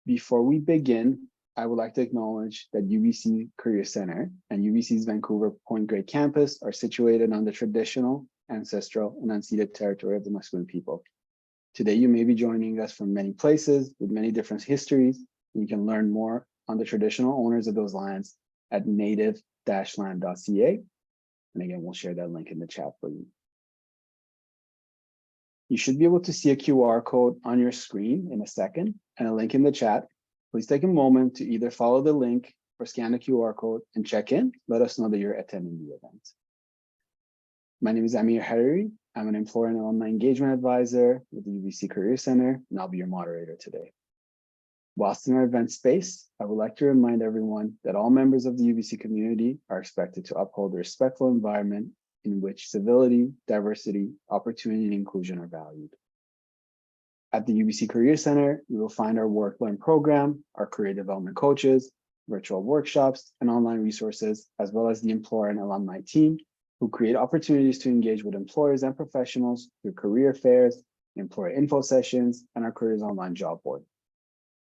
Before we begin, I would like to acknowledge that UBC Career Center and UBC's Vancouver Point Grey campus are situated on the traditional, ancestral, and unceded territory of the Musqueam people. Today, you may be joining us from many places with many different histories, and you can learn more on the traditional owners of those lands at native-land.ca. And again, we'll share that link in the chat for you. You should be able to see a QR code on your screen in a second and a link in the chat. Please take a moment to either follow the link or scan the QR code and check in. Let us know that you're attending the event. My name is Amir Hariri. I'm an employer and alumni engagement advisor with the UBC Career Center, and I'll be your moderator today. Whilst in our event space, I would like to remind everyone that all members of the UBC community are expected to uphold a respectful environment in which civility, diversity, opportunity, and inclusion are valued. At the UBC Career Center, you will find our Work Learn program, our career development coaches, virtual workshops, and online resources, as well as the employer and alumni team who create opportunities to engage with employers and professionals through career fairs, employer info sessions, and our Careers Online job board.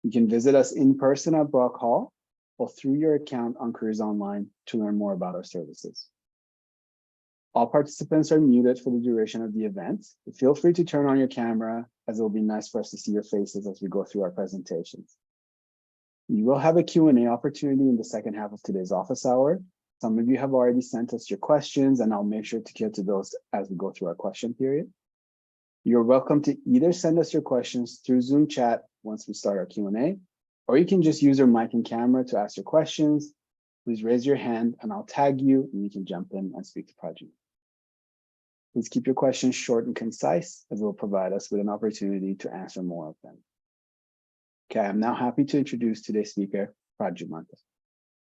You can visit us in person at Brock Hall or through your account on Careers Online to learn more about our services. All participants are muted for the duration of the event. Feel free to turn on your camera, as it will be nice for us to see your faces as we go through our presentations. You will have a Q&A opportunity in the second half of today's office hour. Some of you have already sent us your questions, and I'll make sure to get to those as we go through our question period. You're welcome to either send us your questions through Zoom chat once we start our Q&A, or you can just use your mic and camera to ask your questions. Please raise your hand and I'll tag you and you can jump in and speak to Prajju. Please keep your questions short and concise, as it will provide us with an opportunity to answer more of them. Okay, I'm now happy to introduce today's speaker, Prajju Mantha.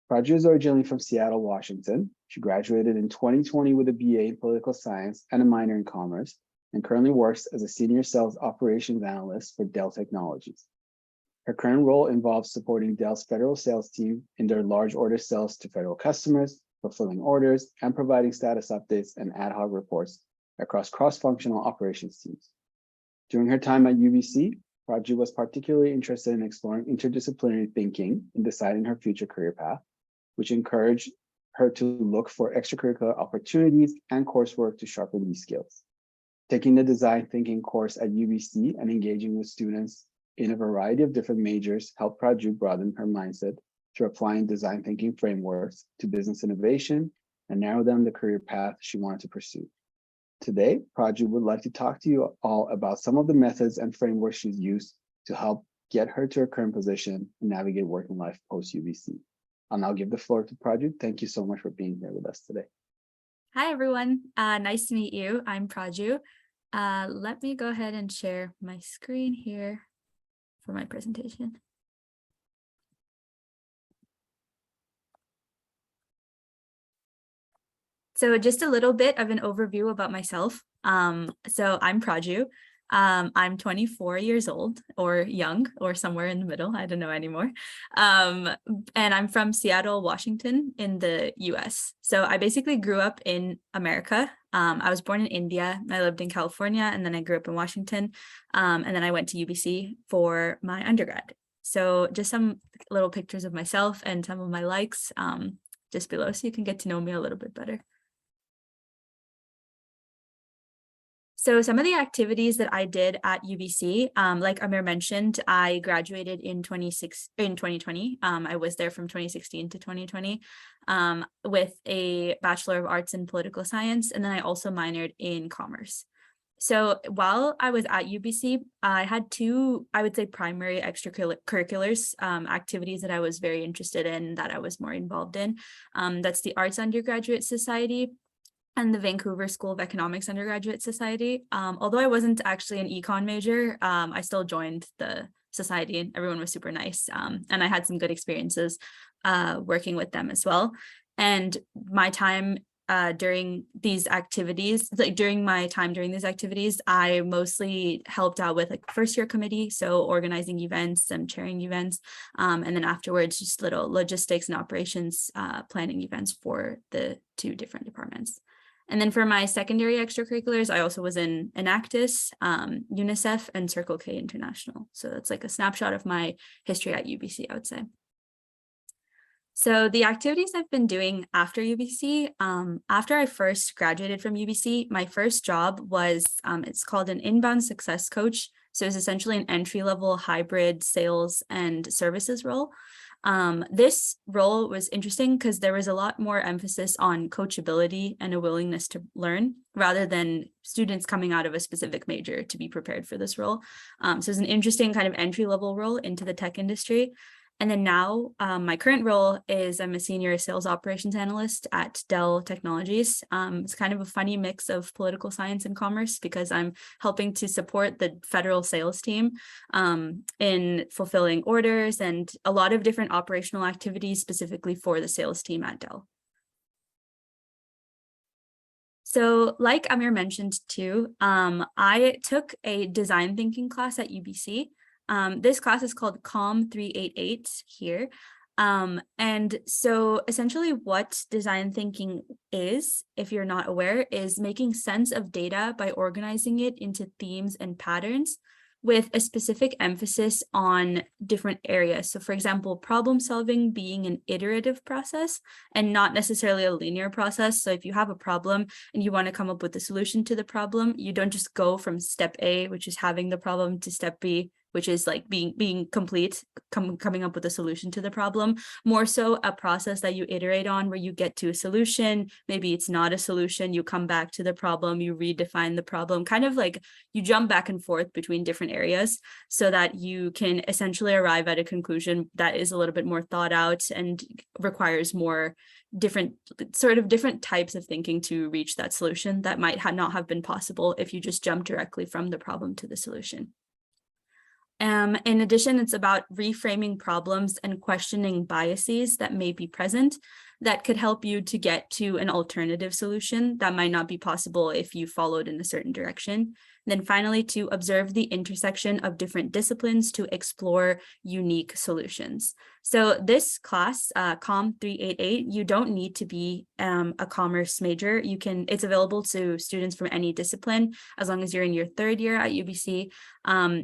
Prajju is originally from Seattle, Washington. She graduated in 2020 with a BA in political science and a minor in commerce, and currently works as a Senior Sales Operations Analyst for Dell Technologies. Her current role involves supporting Dell's federal sales team in their large order sales to federal customers, fulfilling orders, and providing status updates and ad hoc reports across cross-functional operations teams. During her time at UBC, Prajju was particularly interested in exploring interdisciplinary thinking in deciding her future career path, which encouraged her to look for extracurricular opportunities and coursework to sharpen these skills. Taking the design thinking course at UBC and engaging with students in a variety of different majors helped Prajju broaden her mindset through applying design thinking frameworks to business innovation and narrow down the career path she wanted to pursue. Today, Prajju would like to talk to you all about some of the methods and frameworks she's used to help get her to her current position and navigate working life post-UBC. I'll now give the floor to Prajju. Thank you so much for being here with us today. Hi, everyone. Nice to meet you. I'm Prajju. Let me go ahead and share my screen here for my presentation. So just a little bit of an overview about myself. So I'm Prajju. I'm 24 years old, or young, or somewhere in the middle. I don't know anymore. And I'm from Seattle, Washington in the US. So I basically grew up in America. I was born in India. I lived in California, and then I grew up in Washington. And then I went to UBC for my undergrad. So just some little pictures of myself and some of my likes just below, so you can get to know me a little bit better. So some of the activities that I did at UBC, like Amir mentioned, I graduated in 2020. I was there from 2016 to 2020 with a Bachelor of Arts in Political Science, and then I also minored in Commerce. So while I was at UBC, I had two, I would say, primary extracurriculars, activities that I was very interested in, that I was more involved in. That's the Arts Undergraduate Society and the Vancouver School of Economics Undergraduate Society. Although I wasn't actually an econ major, I still joined the society, and everyone was super nice. And I had some good experiences working with them as well. And my time during these activities, during these activities, I mostly helped out with like first year committee, so organizing events and chairing events, and then afterwards just little logistics and operations planning events for the two different departments. And then for my secondary extracurriculars, I also was in Enactus, UNICEF, and Circle K International. So that's like a snapshot of my history at UBC, I would say. So the activities I've been doing after UBC, after I first graduated from UBC, my first job was, it's called an inbound success coach. So it's essentially an entry-level hybrid sales and services role. This role was interesting because there was a lot more emphasis on coachability and a willingness to learn rather than students coming out of a specific major to be prepared for this role. So it's an interesting kind of entry-level role into the tech industry. And then now my current role is I'm a Senior Sales Operations Analyst at Dell Technologies. It's kind of a funny mix of political science and commerce because I'm helping to support the federal sales team in fulfilling orders and a lot of different operational activities specifically for the sales team at Dell. So like Amir mentioned too, I took a design thinking class at UBC. This class is called COM 388 here. And so essentially what design thinking is, if you're not aware, is making sense of data by organizing it into themes and patterns with a specific emphasis on different areas. So for example, problem solving being an iterative process and not necessarily a linear process. So if you have a problem and you want to come up with a solution to the problem, you don't just go from step A, which is having the problem, to step B, which is like being complete, coming up with a solution to the problem. More so a process that you iterate on where you get to a solution. Maybe it's not a solution, you come back to the problem, you redefine the problem, kind of like you jump back and forth between different areas so that you can essentially arrive at a conclusion that is a little bit more thought out and requires more different types of thinking to reach that solution that might not have been possible if you just jump directly from the problem to the solution. In addition, it's about reframing problems and questioning biases that may be present that could help you to get to an alternative solution that might not be possible if you followed in a certain direction. And then finally, to observe the intersection of different disciplines to explore unique solutions. So this class, COM 388, you don't need to be a commerce major. It's available to students from any discipline as long as you're in your third year at UBC.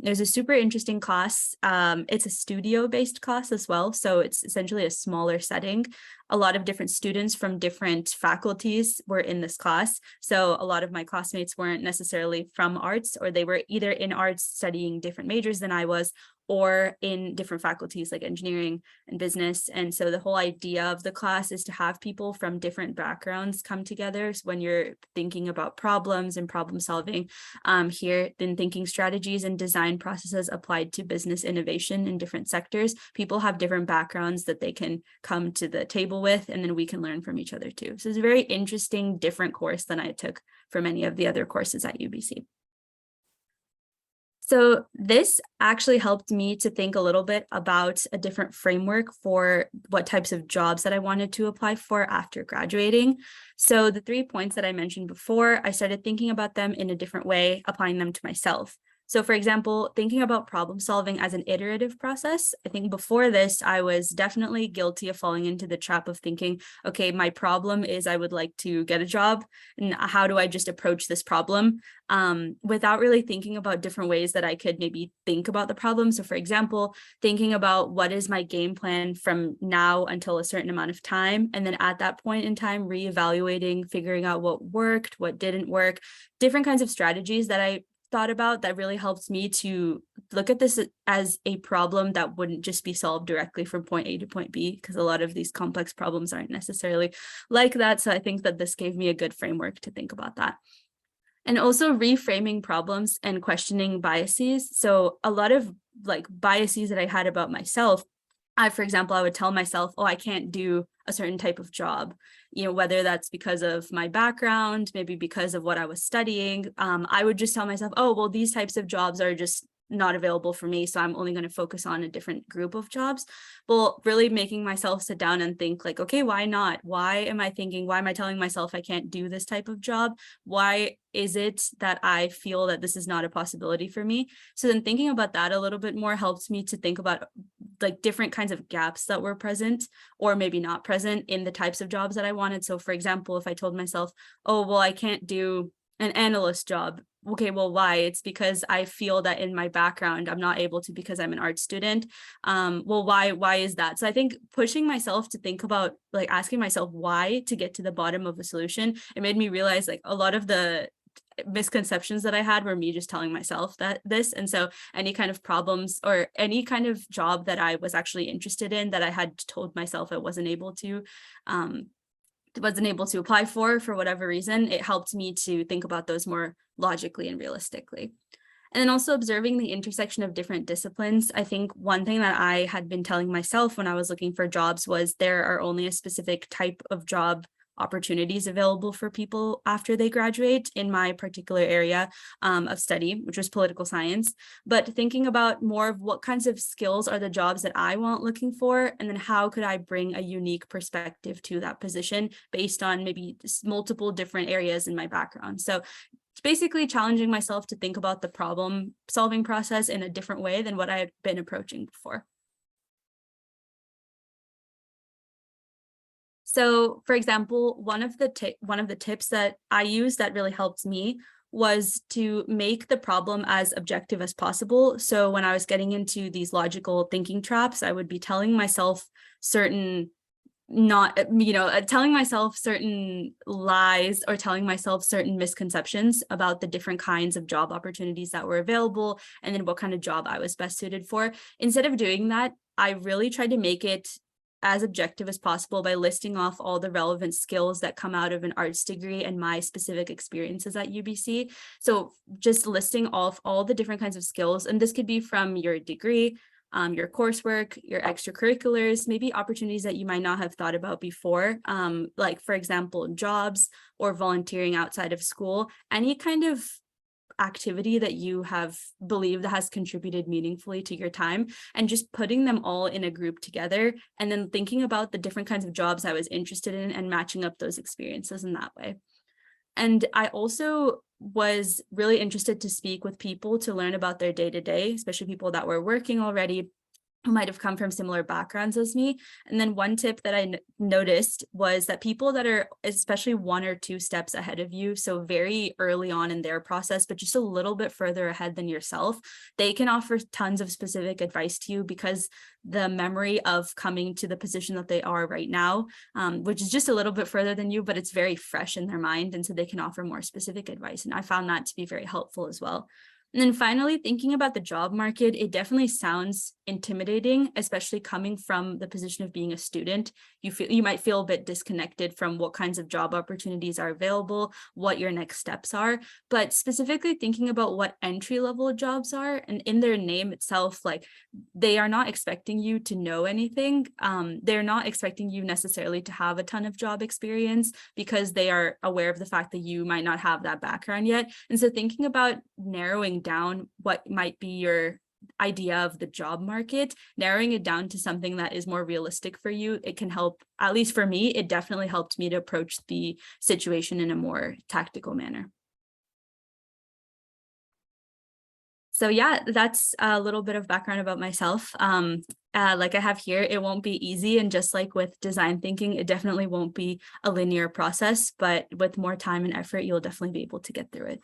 There's a super interesting class. It's a studio-based class as well. So it's essentially a smaller setting. A lot of different students from different faculties were in this class. So a lot of my classmates weren't necessarily from arts, or they were either in arts studying different majors than I was, or in different faculties like engineering and business. And so the whole idea of the class is to have people from different backgrounds come together. So when you're thinking about problems and problem solving, here, then thinking strategies and design processes applied to business innovation in different sectors, people have different backgrounds that they can come to the table with, and then we can learn from each other too. So it's a very interesting, different course than I took from any of the other courses at UBC. So this actually helped me to think a little bit about a different framework for what types of jobs that I wanted to apply for after graduating. So the 3 points that I mentioned before, I started thinking about them in a different way, applying them to myself. So for example, thinking about problem solving as an iterative process, I think before this, I was definitely guilty of falling into the trap of thinking, okay, my problem is I would like to get a job, and how do I just approach this problem without really thinking about different ways that I could maybe think about the problem. So for example, thinking about what is my game plan from now until a certain amount of time, and then at that point in time, reevaluating, figuring out what worked, what didn't work, different kinds of strategies that I thought about that really helped me to look at this as a problem that wouldn't just be solved directly from point A to point B, because a lot of these complex problems aren't necessarily like that. So I think that this gave me a good framework to think about that. And also reframing problems and questioning biases. So a lot of like biases that I had about myself, for example, I would tell myself, oh, I can't do a certain type of job, whether that's because of my background, maybe because of what I was studying. I would just tell myself, oh, well, these types of jobs are just not available for me, so I'm only going to focus on a different group of jobs. Well, really making myself sit down and think like, okay, why not? Why am I telling myself I can't do this type of job? Why is it that I feel that this is not a possibility for me? So then thinking about that a little bit more helps me to think about like different kinds of gaps that were present or maybe not present in the types of jobs that I wanted. So for example, if I told myself, oh, well, I can't do an analyst job. Okay, well, why? It's because I feel that in my background, I'm not able to because I'm an art student. Well, why is that? So I think pushing myself to think about like asking myself why to get to the bottom of a solution, it made me realize like a lot of the misconceptions that I had were me just telling myself that this. And so any kind of problems or any kind of job that I was actually interested in that I had told myself I wasn't able to apply for whatever reason, it helped me to think about those more logically and realistically. And then also observing the intersection of different disciplines. I think one thing that I had been telling myself when I was looking for jobs was there are only a specific type of job opportunities available for people after they graduate in my particular area of study, which was political science. But thinking about more of what kinds of skills are the jobs that I want looking for, and then how could I bring a unique perspective to that position based on maybe multiple different areas in my background. So it's basically challenging myself to think about the problem solving process in a different way than what I had been approaching before. So for example, one of the tips that I used that really helped me was to make the problem as objective as possible. So when I was getting into these logical thinking traps, I would be telling myself certain telling myself certain lies or telling myself certain misconceptions about the different kinds of job opportunities that were available and then what kind of job I was best suited for. Instead of doing that, I really tried to make it as objective as possible by listing off all the relevant skills that come out of an arts degree and my specific experiences at UBC. So just listing off all the different kinds of skills, and this could be from your degree, your coursework, your extracurriculars, maybe opportunities that you might not have thought about before, like for example, jobs or volunteering outside of school, any kind of activity that you have believed that has contributed meaningfully to your time, and just putting them all in a group together and then thinking about the different kinds of jobs I was interested in and matching up those experiences in that way. And I also was really interested to speak with people to learn about their day-to-day, especially people that were working already, who might have come from similar backgrounds as me. And then one tip that I noticed was that people that are especially 1 or 2 steps ahead of you, so very early on in their process, but just a little bit further ahead than yourself, they can offer tons of specific advice to you because the memory of coming to the position that they are right now, which is just a little bit further than you, but it's very fresh in their mind. And so they can offer more specific advice. And I found that to be very helpful as well. And then finally, thinking about the job market, it definitely sounds intimidating, especially coming from the position of being a student. You might feel a bit disconnected from what kinds of job opportunities are available, what your next steps are, but specifically thinking about what entry-level jobs are, and in their name itself, like they are not expecting you to know anything. They're not expecting you necessarily to have a ton of job experience because they are aware of the fact that you might not have that background yet. And so thinking about narrowing down what might be your idea of the job market, narrowing it down to something that is more realistic for you, it can help. At least for me, it definitely helped me to approach the situation in a more tactical manner. So yeah, that's a little bit of background about myself. Like I have here, it won't be easy. And just like with design thinking, it definitely won't be a linear process, but with more time and effort, you'll definitely be able to get through it.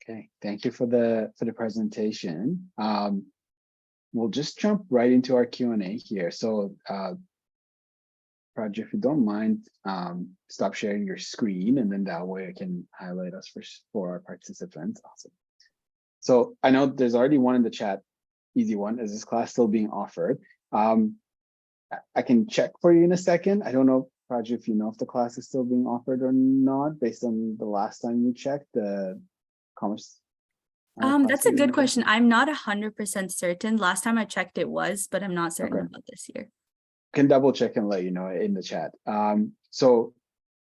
Okay, thank you for the presentation. We'll just jump right into our Q&A here. So Prajju, if you don't mind, stop sharing your screen, and then that way I can highlight us for our participants. Awesome. So I know there's already one in the chat, easy one. Is this class still being offered? I can check for you in a second. I don't know, Prajju, if you know if the class is still being offered or not, based on the last time you checked the commerce. That's a good question. I'm not 100% certain. Last time I checked it was, but I'm not certain about this year. Can double check and let you know in the chat. So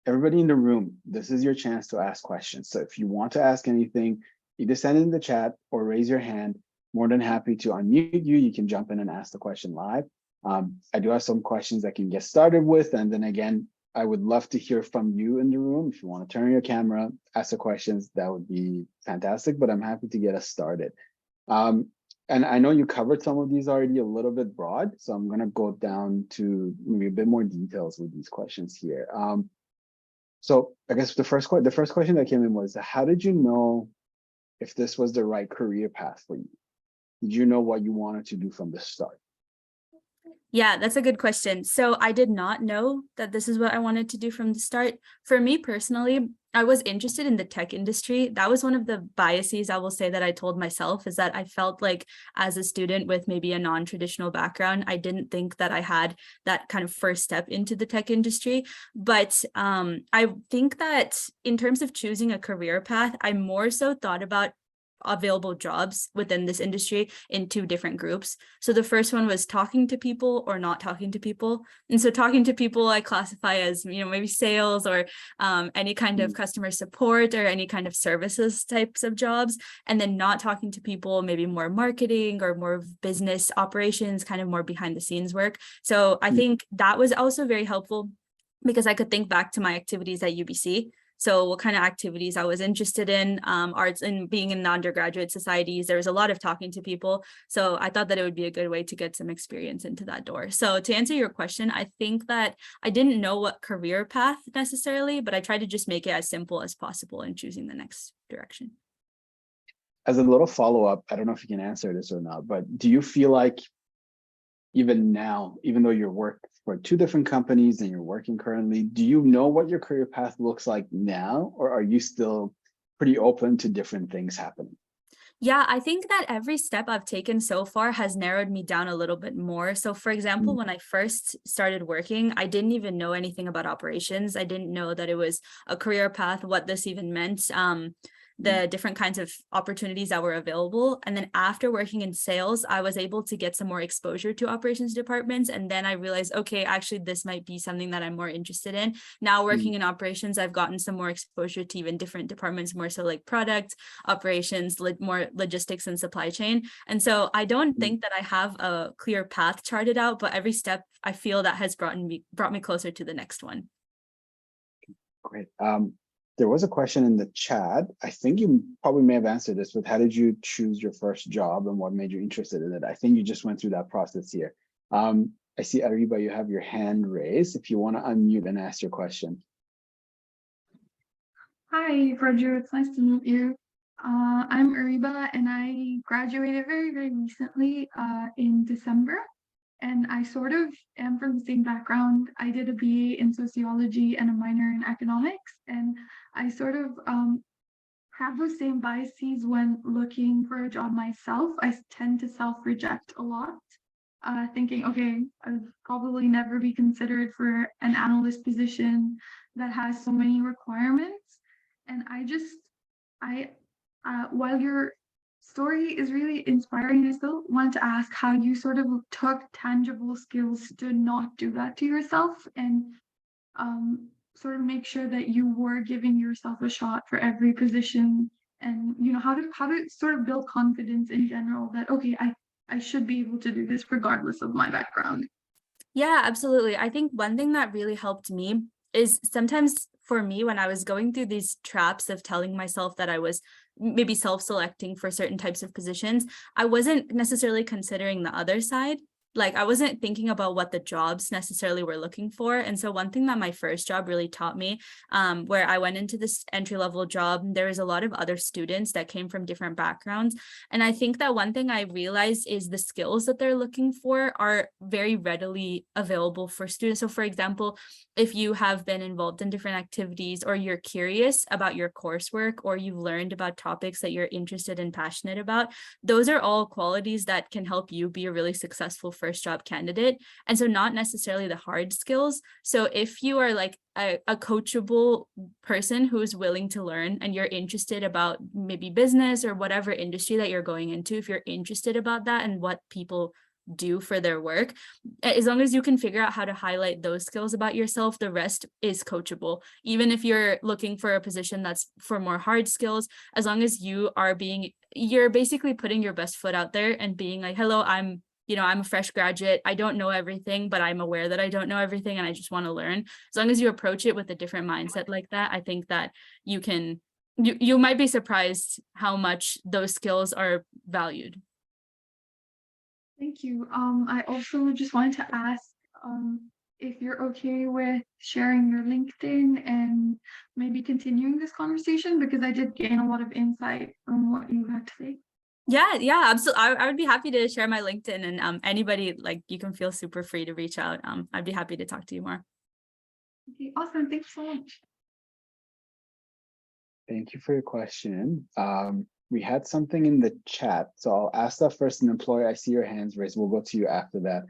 everybody in the room, this is your chance to ask questions. So if you want to ask anything, either send it in the chat or raise your hand. More than happy to unmute you. You can jump in and ask the question live. I do have some questions I can get started with. And then again, I would love to hear from you in the room. If you want to turn your camera, ask the questions, that would be fantastic, but I'm happy to get us started. And I know you covered some of these already a little bit broad, so I'm going to go down to maybe a bit more details with these questions here. So I guess the first question that came in was, how did you know if this was the right career path for you? Did you know what you wanted to do from the start? Yeah, that's a good question. So I did not know that this is what I wanted to do from the start. For me personally, I was interested in the tech industry. That was one of the biases I will say that I told myself, is that I felt like as a student with maybe a non-traditional background, I didn't think that I had that kind of first step into the tech industry. But I think that in terms of choosing a career path, I more so thought about available jobs within this industry in two different groups. So the first one was talking to people or not talking to people. And so talking to people, I classify as, maybe sales or any kind of customer support or any kind of services types of jobs. And then not talking to people, maybe more marketing or more business operations, kind of more behind the scenes work. So I think that was also very helpful because I could think back to my activities at UBC. So what kind of activities I was interested in, arts and being in undergraduate societies, there was a lot of talking to people. So I thought that it would be a good way to get some experience into that door. So to answer your question, I think that I didn't know what career path necessarily, but I tried to just make it as simple as possible in choosing the next direction. As a little follow-up, I don't know if you can answer this or not, but do you feel like even now, even though you're working for two different companies and you're working currently, do you know what your career path looks like now, or are you still pretty open to different things happening? Yeah, I think that every step I've taken so far has narrowed me down a little bit more. So for example, when I first started working, I didn't even know anything about operations. I didn't know that it was a career path, what this even meant. The different kinds of opportunities that were available. And then after working in sales, I was able to get some more exposure to operations departments. And then I realized, okay, actually, this might be something that I'm more interested in. Now working in operations, I've gotten some more exposure to even different departments, more so like product, operations, more logistics and supply chain. And so I don't think that I have a clear path charted out, but every step I feel that has brought me closer to the next one. Great. There was a question in the chat. I think you probably may have answered this, but how did you choose your first job and what made you interested in it? I think you just went through that process here. I see, Ariba, you have your hand raised. If you want to unmute and ask your question. Hi, Prajju. It's nice to meet you. I'm Ariba, and I graduated very, very recently in December. And I sort of am from the same background. I did a BA in sociology and a minor in economics. And I sort of have the same biases when looking for a job myself. I tend to self-reject a lot, thinking, okay, I'll probably never be considered for an analyst position that has so many requirements. And while your story is really inspiring, I still wanted to ask how you sort of took tangible skills to not do that to yourself and sort of make sure that you were giving yourself a shot for every position, and how to sort of build confidence in general that, okay, I should be able to do this regardless of my background. Yeah, absolutely. I think one thing that really helped me is sometimes for me, when I was going through these traps of telling myself that I was maybe self-selecting for certain types of positions, I wasn't necessarily considering the other side. Like I wasn't thinking about what the jobs necessarily were looking for. And so one thing that my first job really taught me, where I went into this entry-level job, there was a lot of other students that came from different backgrounds. And I think that one thing I realized is the skills that they're looking for are very readily available for students. So for example, if you have been involved in different activities, or you're curious about your coursework, or you've learned about topics that you're interested and passionate about, those are all qualities that can help you be a really successful first job candidate. And so not necessarily the hard skills. So if you are like a coachable person who's willing to learn, and you're interested about maybe business or whatever industry that you're going into, if you're interested about that and what people do for their work, as long as you can figure out how to highlight those skills about yourself, the rest is coachable. Even if you're looking for a position that's for more hard skills, as long as you're basically putting your best foot out there and being like, hello, I'm a fresh graduate. I don't know everything, but I'm aware that I don't know everything and I just want to learn. As long as you approach it with a different mindset like that, I think that you might be surprised how much those skills are valued. Thank you. I also just wanted to ask if you're okay with sharing your LinkedIn and maybe continuing this conversation, because I did gain a lot of insight from what you had to say. Yeah, absolutely. I would be happy to share my LinkedIn, and anybody, like, you can feel super free to reach out. I'd be happy to talk to you more. Okay, awesome. Thanks so much. Thank you for your question. We had something in the chat, so I'll ask that first. And employee, I see your hands raised. We'll go to you after that.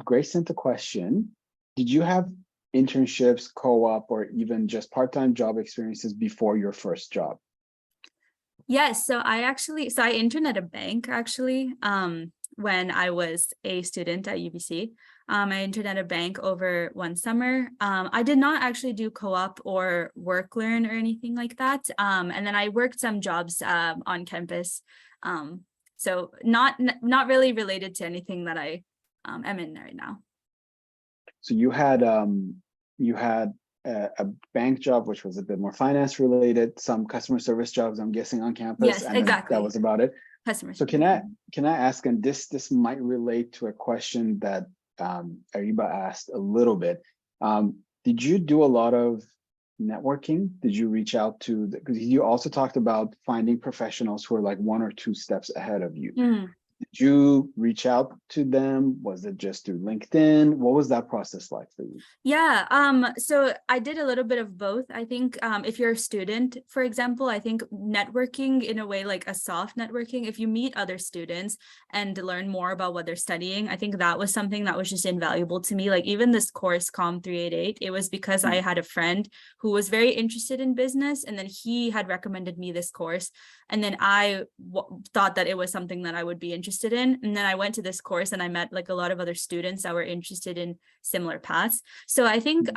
Grace sent a question. Did you have internships, co-op, or even just part-time job experiences before your first job? Yes, so I interned at a bank actually, when I was a student at UBC. I interned at a bank over one summer. I did not actually do co-op or work learn or anything like that. And then I worked some jobs on campus. So not really related to anything that I am in right now. So you had a bank job, which was a bit more finance related, some customer service jobs, I'm guessing, on campus. Yes, and exactly. That was about it. Customer So service. can I ask, and this might relate to a question that Ariba asked a little bit. Did you do a lot of networking? Did you reach out to, because you also talked about finding professionals who are like 1 or 2 steps ahead of you. Mhm. Did you reach out to them? Was it just through LinkedIn? What was that process like for you? Yeah, so I did a little bit of both. I think if you're a student, for example, I think networking in a way, like a soft networking, if you meet other students and learn more about what they're studying, I think that was something that was just invaluable to me. Like even this course, Com 388, it was because I had a friend who was very interested in business, and then he had recommended me this course. And then I thought that it was something that I would be interested in. And then I went to this course and I met like a lot of other students that were interested in similar paths. So I think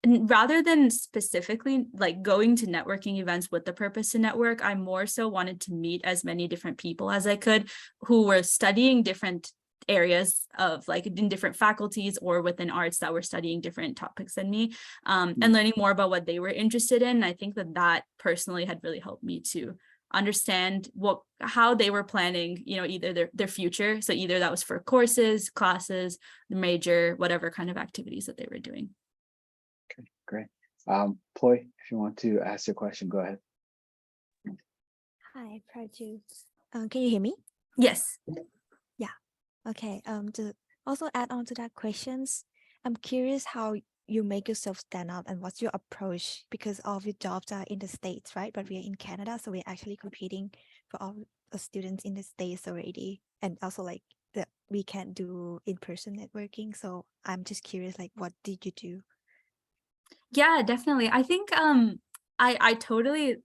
rather than specifically like going to networking events with the purpose to network, I more so wanted to meet as many different people as I could who were studying different areas of like in different faculties or within arts that were studying different topics than me, and learning more about what they were interested in. I think that personally had really helped me to understand how they were planning, either their future. So either that was for courses, classes, the major, whatever kind of activities that they were doing. Okay, great. Ploy, if you want to ask your question, go ahead. Hi, Prajju. Can you hear me? Yes. Yeah. Okay. To also add on to that questions, I'm curious how you make yourself stand out and what's your approach, because all of your jobs are in the States, right? But we're in Canada, so we're actually competing for all the students in the States already. And also like that we can't do in-person networking. So I'm just curious, like, what did you do? Yeah, definitely. I think I totally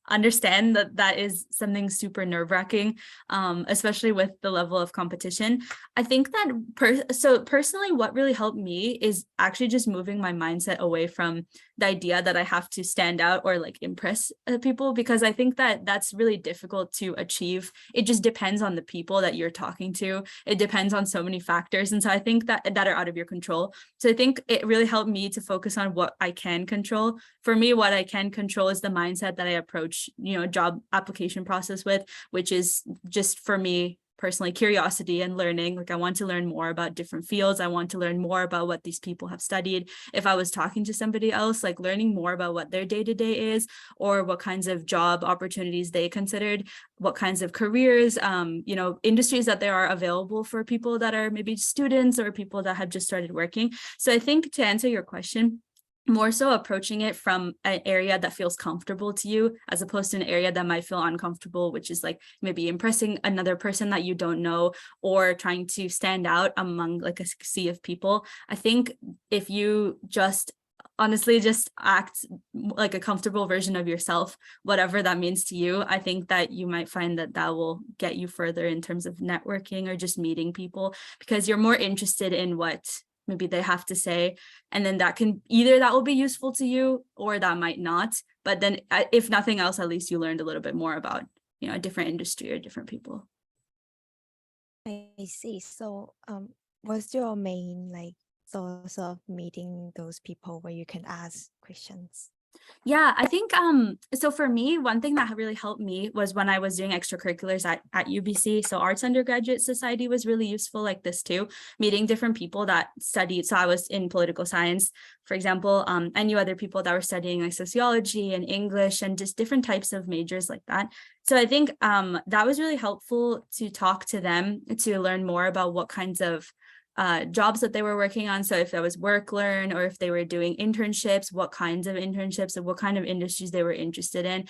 understand that is something super nerve-wracking, especially with the level of competition. I think that personally, what really helped me is actually just moving my mindset away from the idea that I have to stand out or like impress people, because I think that that's really difficult to achieve. It just depends on the people that you're talking to. It depends on so many factors. And so I think that are out of your control. So I think it really helped me to focus on what I can control. For me, what I can control is the mindset that I approach, job application process with, which is just, for me personally, curiosity and learning. Like I want to learn more about different fields. I want to learn more about what these people have studied. If I was talking to somebody else, like learning more about what their day-to-day is, or what kinds of job opportunities they considered, what kinds of careers, industries that there are available for people that are maybe students or people that have just started working. So I think, to answer your question, more so approaching it from an area that feels comfortable to you, as opposed to an area that might feel uncomfortable, which is like maybe impressing another person that you don't know, or trying to stand out among like a sea of people. I think if you just honestly just act like a comfortable version of yourself, whatever that means to you, I think that you might find that will get you further in terms of networking or just meeting people, because you're more interested in what maybe they have to say, and then that will be useful to you, or that might not. But then if nothing else, at least you learned a little bit more about a different industry or different people. I see. So what's your main like source of meeting those people where you can ask questions? Yeah, I think so for me, one thing that really helped me was when I was doing extracurriculars at UBC. So Arts Undergraduate Society was really useful like this too, meeting different people that studied. So I was in political science, for example. I knew other people that were studying like sociology and English and just different types of majors like that. So I think that was really helpful to talk to them, to learn more about what kinds of jobs that they were working on. So if that was work learn, or if they were doing internships, what kinds of internships and what kind of industries they were interested in,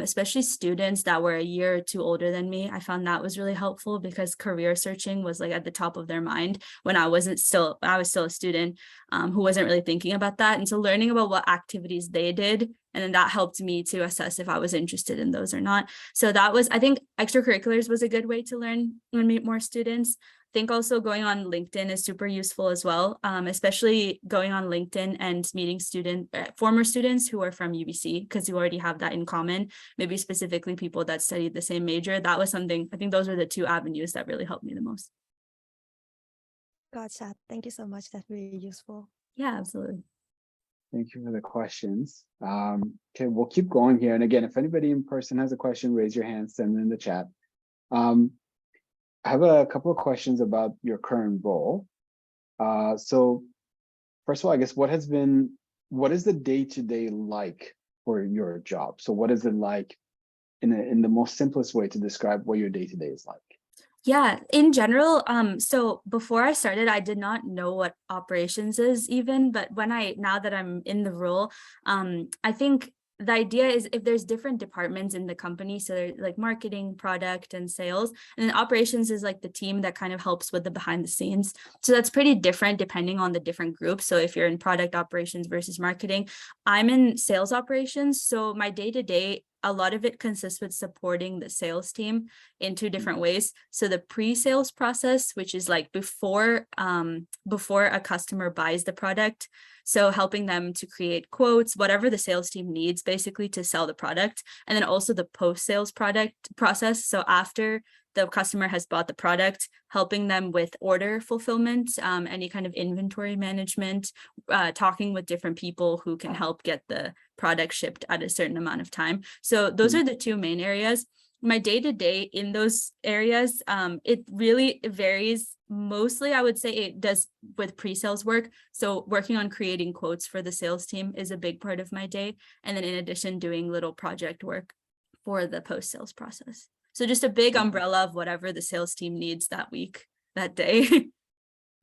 especially students that were a year or two older than me. I found that was really helpful because career searching was like at the top of their mind when I was still a student who wasn't really thinking about that. And so learning about what activities they did, and then that helped me to assess if I was interested in those or not. So that was, I think extracurriculars was a good way to learn and meet more students. I think also going on LinkedIn is super useful as well, especially going on LinkedIn and meeting former students who are from UBC, because you already have that in common, maybe specifically people that studied the same major. That was something, I think those are the two avenues that really helped me the most. Gotcha. Thank you so much. That's really useful. Yeah, absolutely. Thank you for the questions. Okay, we'll keep going here. And again, if anybody in person has a question, raise your hand, send it in the chat. I have a couple of questions about your current role. So first of all, I guess what is the day-to-day like for your job? So what is it like in the most simplest way to describe what your day-to-day is like? Yeah, in general, so before I started, I did not know what operations is even, but now that I'm in the role, I think the idea is if there's different departments in the company, so there's like marketing, product, and sales, and then operations is like the team that kind of helps with the behind the scenes. So that's pretty different depending on the different groups. So if you're in product operations versus marketing, I'm in sales operations. So my day-to-day, a lot of it consists with supporting the sales team in two different ways. So the pre-sales process, which is like before a customer buys the product. So helping them to create quotes, whatever the sales team needs basically to sell the product. And then also the post-sales process. So after the customer has bought the product, helping them with order fulfillment, any kind of inventory management, talking with different people who can help get the product shipped at a certain amount of time. So those are the two main areas. My day-to-day in those areas, it really varies. Mostly, I would say it does with pre-sales work. So working on creating quotes for the sales team is a big part of my day. And then in addition, doing little project work for the post-sales process. So just a big umbrella of whatever the sales team needs that week, that day.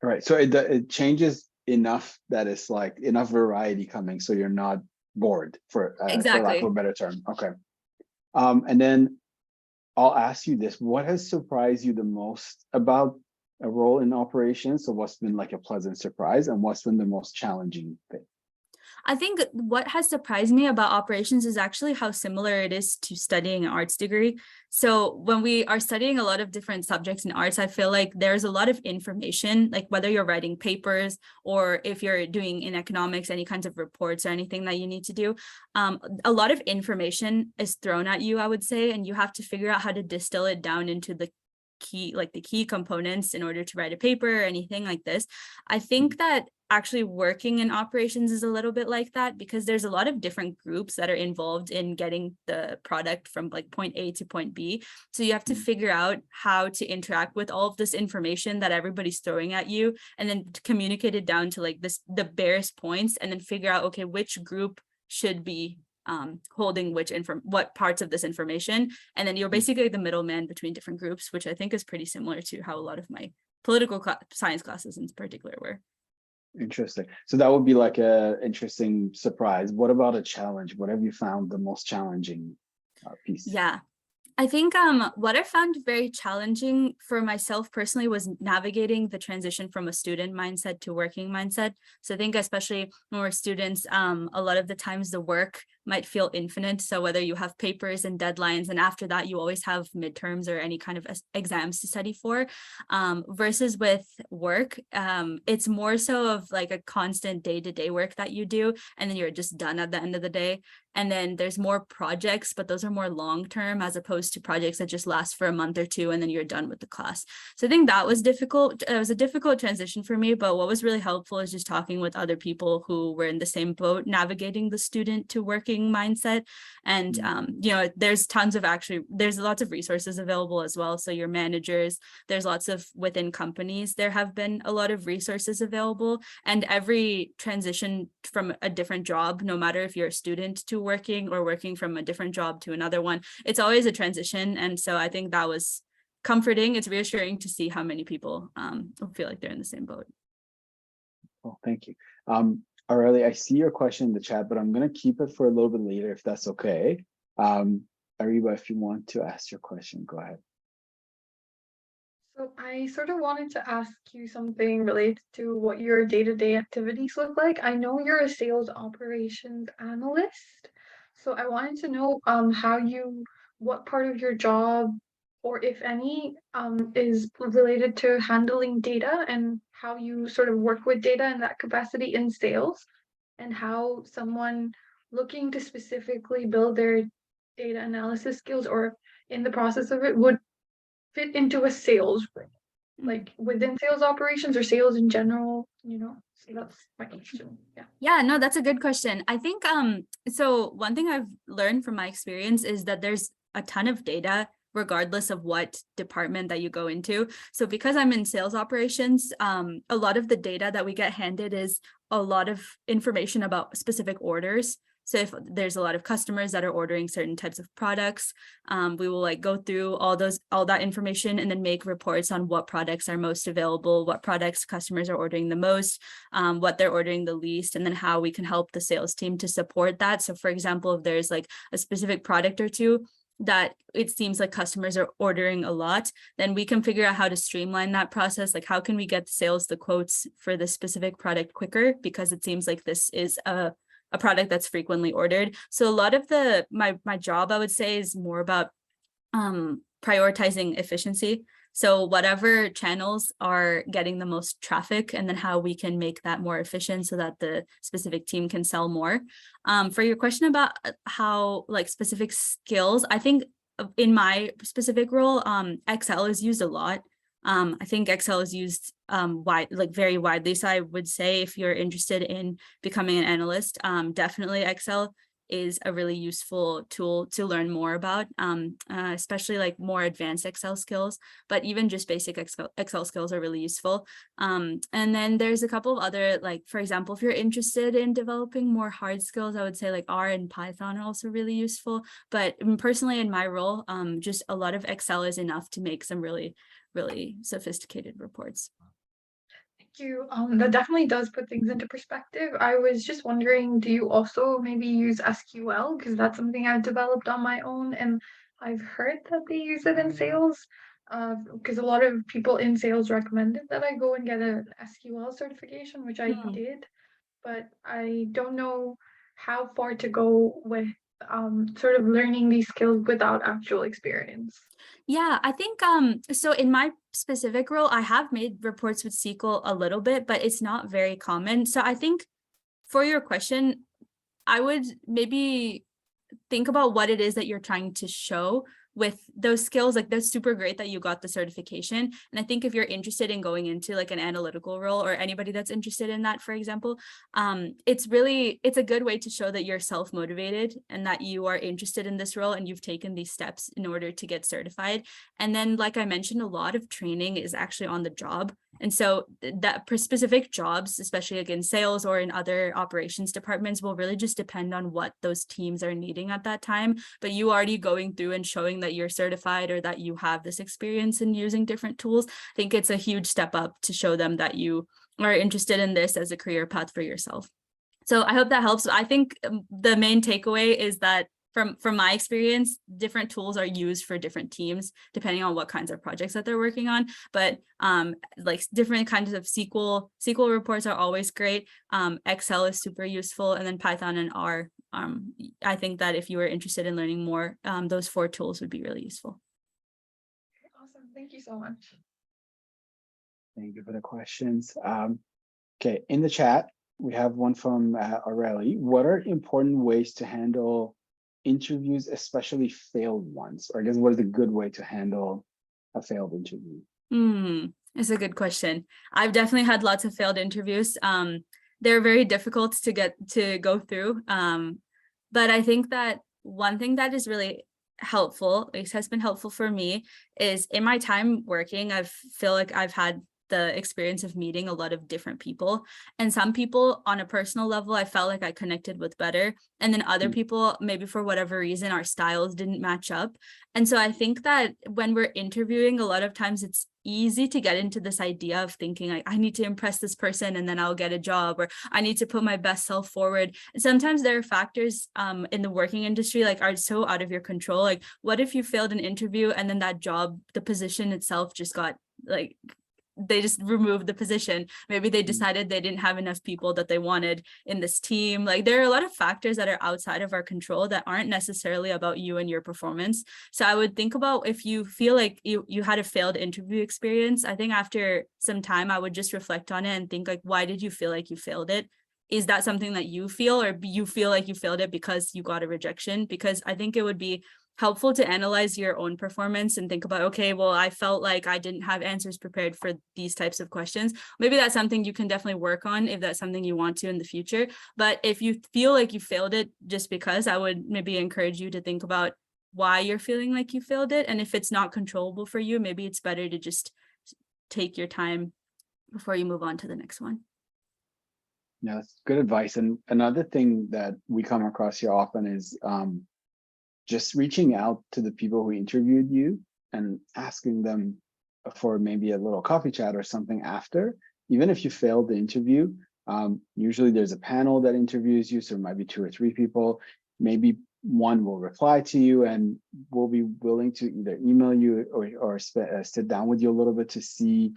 All right. So it changes enough that it's like enough variety coming, so you're not bored for lack of a better term. Okay. And then I'll ask you this: what has surprised you the most about a role in operations? So what's been like a pleasant surprise, and what's been the most challenging thing? I think what has surprised me about operations is actually how similar it is to studying an arts degree. So when we are studying a lot of different subjects in arts, I feel like there's a lot of information, like whether you're writing papers or if you're doing in economics, any kinds of reports or anything that you need to do. A lot of information is thrown at you, I would say, and you have to figure out how to distill it down into the key components in order to write a paper or anything like this. I think that actually working in operations is a little bit like that, because there's a lot of different groups that are involved in getting the product from like point A to point B. So you have to figure out how to interact with all of this information that everybody's throwing at you, and then communicate it down to like the barest points, and then figure out, okay, which group should be holding what parts of this information. And then you're basically the middleman between different groups, which I think is pretty similar to how a lot of my political science classes in particular were. Interesting. So that would be like a interesting surprise. What about a challenge? What have you found the most challenging piece? Yeah, I think what I found very challenging for myself personally was navigating the transition from a student mindset to working mindset. So I think especially when we're students, a lot of the times the work might feel infinite. So whether you have papers and deadlines, and after that, you always have midterms or any kind of exams to study for, versus with work, it's more so of like a constant day-to-day work that you do, and then you're just done at the end of the day. And then there's more projects, but those are more long-term as opposed to projects that just last for a month or two, and then you're done with the class. So I think that was difficult. It was a difficult transition for me, but what was really helpful is just talking with other people who were in the same boat, navigating the student to working mindset. And, there's there's lots of resources available as well. So your managers, there's lots of within companies, there have been a lot of resources available, and every transition from a different job, no matter if you're a student to working or working from a different job to another one, it's always a transition. And so I think that was comforting. It's reassuring to see how many people feel like they're in the same boat. Well, thank you. Aurelia, I see your question in the chat, but I'm going to keep it for a little bit later if that's okay. Ariba, if you want to ask your question, go ahead. So I sort of wanted to ask you something related to what your day-to-day activities look like. I know you're a sales operations analyst, so I wanted to know what part of your job, or if any, is related to handling data, and how you sort of work with data in that capacity in sales, and how someone looking to specifically build their data analysis skills or in the process of it would fit into a sales role, like within sales operations or sales in general, so that's my question. Yeah, no, that's a good question. I think so one thing I've learned from my experience is that there's a ton of data regardless of what department that you go into. So because I'm in sales operations, a lot of the data that we get handed is a lot of information about specific orders. So if there's a lot of customers that are ordering certain types of products, we will like go through all that information and then make reports on what products are most available, what products customers are ordering the most, what they're ordering the least, and then how we can help the sales team to support that. So for example, if there's like a specific product or two that it seems like customers are ordering a lot, then we can figure out how to streamline that process. Like how can we get sales the quotes for this specific product quicker, because it seems like this is a product that's frequently ordered. So a lot of my job, I would say, is more about prioritizing efficiency. So whatever channels are getting the most traffic, and then how we can make that more efficient so that the specific team can sell more. For your question about how like specific skills, I think in my specific role, Excel is used a lot. I think Excel is used very widely. So I would say if you're interested in becoming an analyst, definitely Excel is a really useful tool to learn more about, especially like more advanced Excel skills, but even just basic Excel skills are really useful. And then there's a couple of other, like, for example, if you're interested in developing more hard skills, I would say like R and Python are also really useful. But personally in my role, just a lot of Excel is enough to make some really sophisticated reports. Thank you. That definitely does put things into perspective. I was just wondering, do you also maybe use SQL? Because that's something I've developed on my own, and I've heard that they use it in sales. Because a lot of people in sales recommended that I go and get an SQL certification, which I did, but I don't know how far to go with sort of learning these skills without actual experience. Yeah, I think so in my specific role, I have made reports with SQL a little bit, but it's not very common. So I think for your question, I would maybe think about what it is that you're trying to show with those skills. Like that's super great that you got the certification. And I think if you're interested in going into like an analytical role, or anybody that's interested in that, for example, it's a good way to show that you're self-motivated and that you are interested in this role and you've taken these steps in order to get certified. And then, like I mentioned, a lot of training is actually on the job. And so that for specific jobs, especially like in sales or in other operations departments, will really just depend on what those teams are needing at that time. But you already going through and showing that you're certified or that you have this experience in using different tools, I think it's a huge step up to show them that you are interested in this as a career path for yourself. So I hope that helps. I think the main takeaway is that from my experience, different tools are used for different teams, depending on what kinds of projects that they're working on. But like different kinds of SQL reports are always great. Excel is super useful. And then Python and R I think that if you were interested in learning more, those 4 tools would be really useful. Awesome. Thank you so much. Thank you for the questions. Okay, in the chat, we have one from Aurelie. What are important ways to handle interviews, especially failed ones? Or I guess what is a good way to handle a failed interview? It's a good question. I've definitely had lots of failed interviews. They're very difficult to go through. But I think that one thing that is really helpful, it has been helpful for me, is in my time working, I feel like I've had the experience of meeting a lot of different people, and some people on a personal level I felt like I connected with better, and then other people, maybe for whatever reason, our styles didn't match up. And so I think that when we're interviewing, a lot of times it's easy to get into this idea of thinking like, I need to impress this person and then I'll get a job, or I need to put my best self forward. And sometimes there are factors in the working industry like are so out of your control. Like, what if you failed an interview and then that job, the position itself just got like, they just removed the position. Maybe they decided they didn't have enough people that they wanted in this team. Like, there are a lot of factors that are outside of our control that aren't necessarily about you and your performance. So I would think about, if you feel like you had a failed interview experience, I think after some time I would just reflect on it and think like, why did you feel like you failed it? Is that something that you feel, or you feel like you failed it because you got a rejection? Because I think it would be helpful to analyze your own performance and think about, okay, well, I felt like I didn't have answers prepared for these types of questions. Maybe that's something you can definitely work on if that's something you want to in the future. But if you feel like you failed it just because, I would maybe encourage you to think about why you're feeling like you failed it. And if it's not controllable for you, maybe it's better to just take your time before you move on to the next one. Yeah, that's good advice. And another thing that we come across here often is just reaching out to the people who interviewed you and asking them for maybe a little coffee chat or something after. Even if you failed the interview, usually there's a panel that interviews you, so it might be 2 or 3 people. Maybe one will reply to you and will be willing to either email you or sit down with you a little bit to see,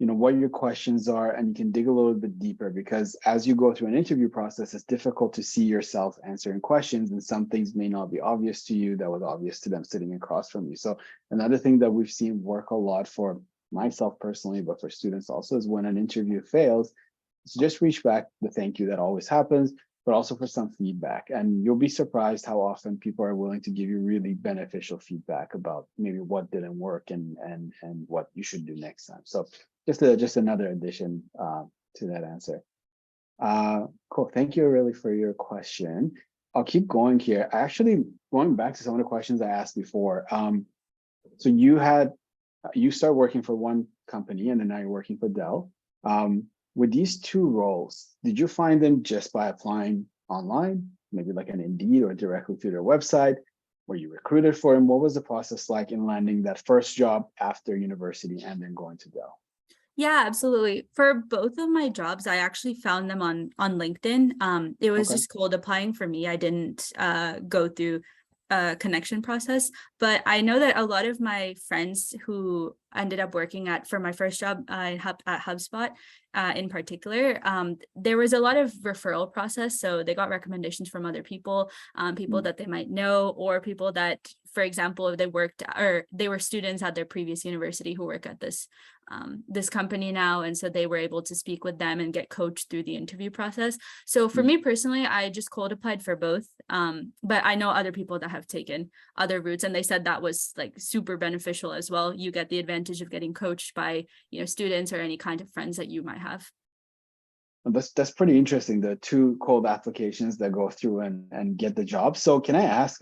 you know, what your questions are, and you can dig a little bit deeper, because as you go through an interview process, it's difficult to see yourself answering questions, and some things may not be obvious to you that was obvious to them sitting across from you. So another thing that we've seen work a lot for myself personally, but for students also, is when an interview fails, so just reach back the thank you that always happens, but also for some feedback. And you'll be surprised how often people are willing to give you really beneficial feedback about maybe what didn't work and what you should do next time. So just another addition to that answer. Cool. Thank you, Aurelie, for your question. I'll keep going here. Actually, going back to some of the questions I asked before. So you start working for one company, and then now you're working for Dell. With these 2 roles, did you find them just by applying online, maybe like an Indeed or directly through their website? Were you recruited for them? What was the process like in landing that first job after university and then going to Dell? Yeah, absolutely. For both of my jobs, I actually found them on LinkedIn. It was just cold applying for me. I didn't go through a connection process, but I know that a lot of my friends who ended up working for my first job at HubSpot in particular, there was a lot of referral process. So they got recommendations from other people, people that they might know, or people that, for example, if they worked or they were students at their previous university who work at this company now. And so they were able to speak with them and get coached through the interview process. So for me personally, I just cold applied for both. But I know other people that have taken other routes, and they said that was like super beneficial as well. You get the advantage of getting coached by, you know, students or any kind of friends that you might have. That's pretty interesting. The 2 cold applications that go through and get the job. So can I ask,